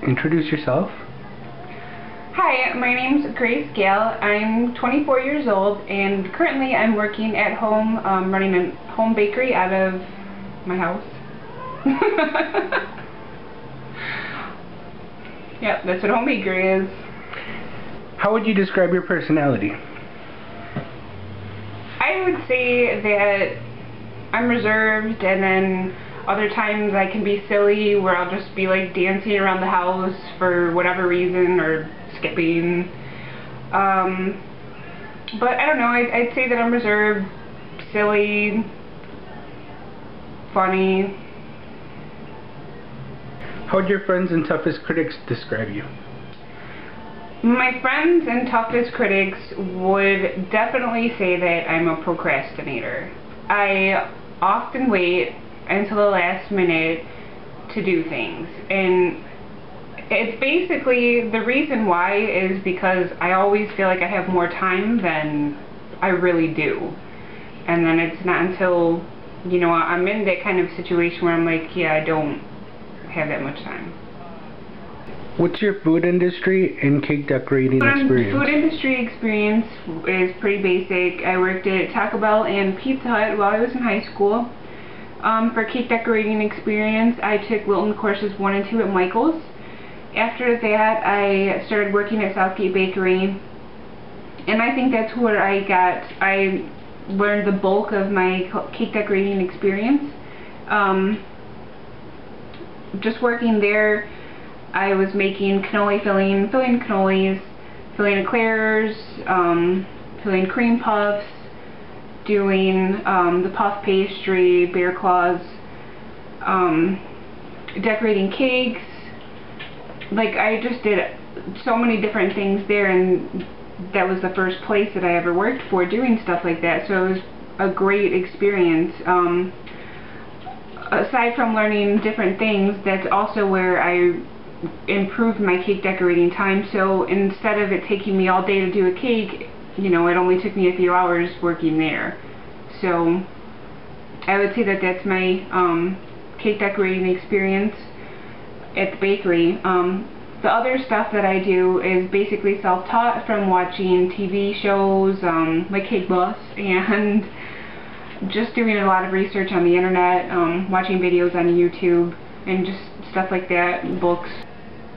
introduce yourself. Hi, my name's Grace Gale. I'm 24 years old and currently I'm working at home running a home bakery out of my house. Yep, that's what home bakery is. How would you describe your personality? I would say that I'm reserved, and then other times I can be silly where I'll just be like dancing around the house for whatever reason or skipping. But I don't know, I'd say that I'm reserved, silly, funny. How would your friends and toughest critics describe you? My friends and toughest critics would definitely say that I'm a procrastinator. I often wait until the last minute to do things, and it's basically, the reason why is because I always feel like I have more time than I really do, and then it's not until, you know, I'm in that kind of situation where I'm like, yeah, I don't have that much time. What's your food industry and cake decorating experience? Food industry experience is pretty basic. I worked at Taco Bell and Pizza Hut while I was in high school. For cake decorating experience, I took Wilton courses 1 and 2 at Michael's. After that, I started working at Southgate Bakery, and I think that's where I learned the bulk of my cake decorating experience. Just working there, I was making cannoli filling cannolis, filling eclairs, filling cream puffs, doing the puff pastry, bear claws, decorating cakes. Like, I just did so many different things there, and that was the first place that I ever worked for doing stuff like that, so it was a great experience. Aside from learning different things, that's also where I improved my cake decorating time. So instead of it taking me all day to do a cake, you know, it only took me a few hours working there. So I would say that that's my cake decorating experience at the bakery. The other stuff that I do is basically self-taught from watching TV shows like Cake Boss, and just doing a lot of research on the internet, watching videos on YouTube, and just stuff like that, books.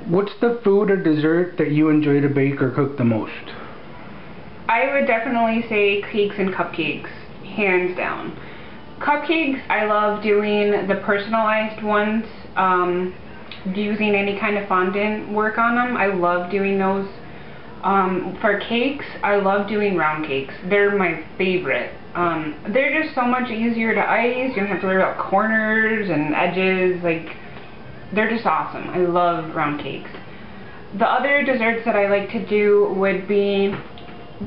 What's the food or dessert that you enjoy to bake or cook the most? I would definitely say cakes and cupcakes, hands down. Cupcakes, I love doing the personalized ones, using any kind of fondant work on them. I love doing those. For cakes, I love doing round cakes. They're my favorite. They're just so much easier to ice. You don't have to worry about corners and edges. Like, they're just awesome. I love round cakes. The other desserts that I like to do would be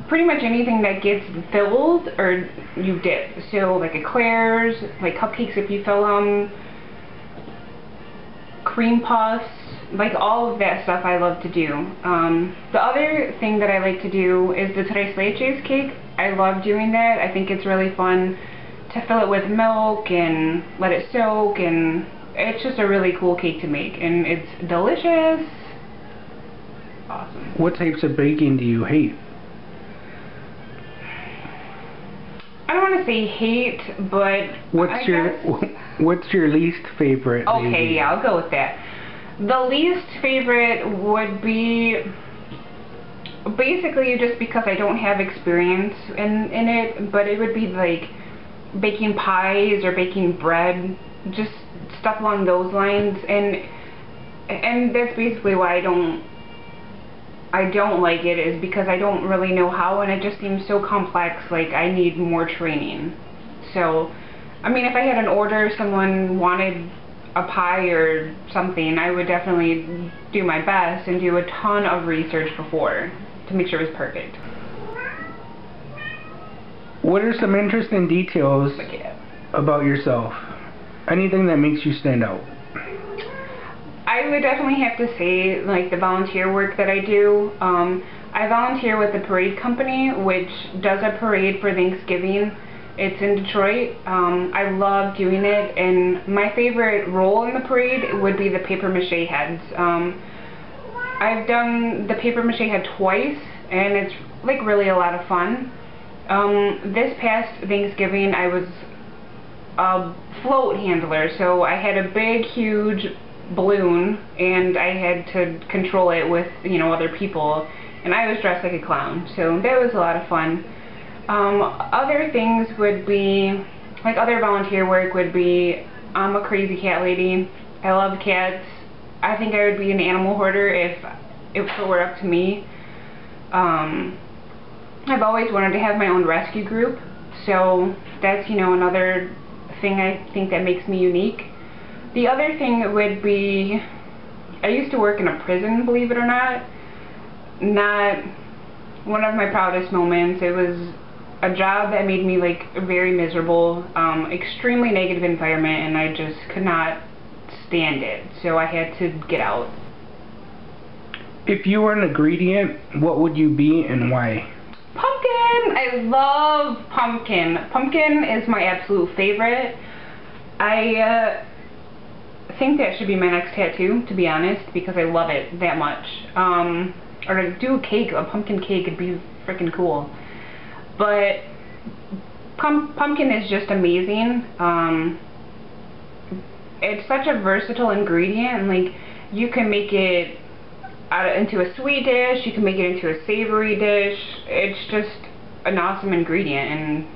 pretty much anything that gets filled or you dip. So like eclairs, like cupcakes if you fill them, cream puffs, like all of that stuff I love to do. The other thing that I like to do is the tres leches cake. I love doing that. I think it's really fun to fill it with milk and let it soak, and it's just a really cool cake to make, and it's delicious. Awesome. What types of baking do you hate? I don't want to say hate, but what's your least favorite? Okay, baking? yeah, I'll go with that. The least favorite would be basically just because I don't have experience in it, but it would be like baking pies or baking bread, just stuff along those lines, and that's basically why I don't like it, is because I don't really know how, and it just seems so complex. Like, I need more training. So, I mean, if I had an order, someone wanted a pie or something, I would definitely do my best and do a ton of research before to make sure it was perfect. What are some interesting details about yourself? Anything that makes you stand out? I would definitely have to say, like, the volunteer work that I do. I volunteer with the parade company, which does a parade for Thanksgiving. It's in Detroit. I love doing it, and my favorite role in the parade would be the paper mache heads. I've done the paper mache head twice, and it's like really a lot of fun. This past Thanksgiving I was a float handler, so I had a big huge balloon and I had to control it with, you know, other people, and I was dressed like a clown, so that was a lot of fun. Other things would be, like other volunteer work would be, I'm a crazy cat lady. I love cats. I think I would be an animal hoarder if it were up to me. I've always wanted to have my own rescue group, so that's, you know, another thing I think that makes me unique. The other thing would be, I used to work in a prison, believe it or not. Not one of my proudest moments. It was a job that made me like very miserable, extremely negative environment, and I just could not stand it, so I had to get out. If you were an ingredient, what would you be and why? Pumpkin! I love pumpkin. Pumpkin is my absolute favorite. I think that should be my next tattoo, to be honest, because I love it that much. Or to do a cake, a pumpkin cake would be freaking cool. But pumpkin is just amazing. It's such a versatile ingredient, and like you can make it into a sweet dish, you can make it into a savory dish. It's just an awesome ingredient, and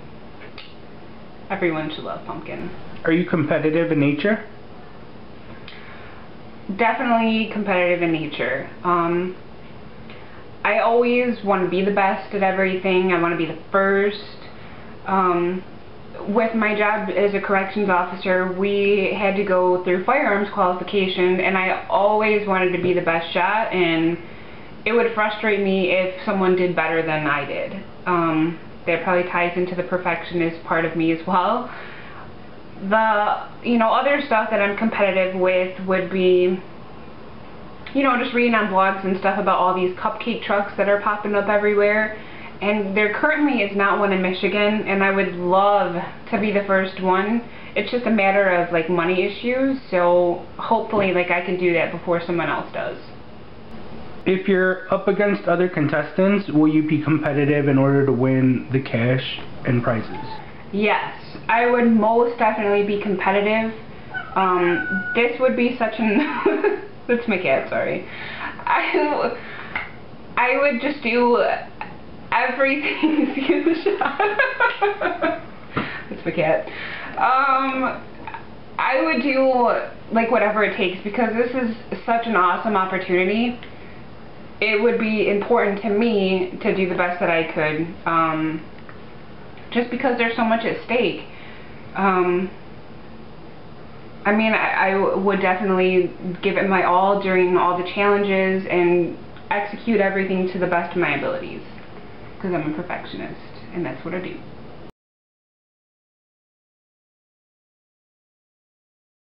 everyone should love pumpkin. Are you competitive in nature? Definitely competitive in nature. I always want to be the best at everything. I want to be the first. With my job as a corrections officer, we had to go through firearms qualification, and I always wanted to be the best shot, and it would frustrate me if someone did better than I did. That probably ties into the perfectionist part of me as well. The, you know, other stuff that I'm competitive with would be, you know, just reading on blogs and stuff about all these cupcake trucks that are popping up everywhere. And there currently is not one in Michigan, and I would love to be the first one. It's just a matter of like money issues, so hopefully like I can do that before someone else does. If you're up against other contestants, will you be competitive in order to win the cash and prizes? Yes, I would most definitely be competitive. This would be such an... That's my cat, sorry. I would just do everything. See the shot? That's my cat. I would do like whatever it takes, because this is such an awesome opportunity. It would be important to me to do the best that I could, just because there's so much at stake. I mean, I would definitely give it my all during all the challenges and execute everything to the best of my abilities, because I'm a perfectionist, and that's what I do.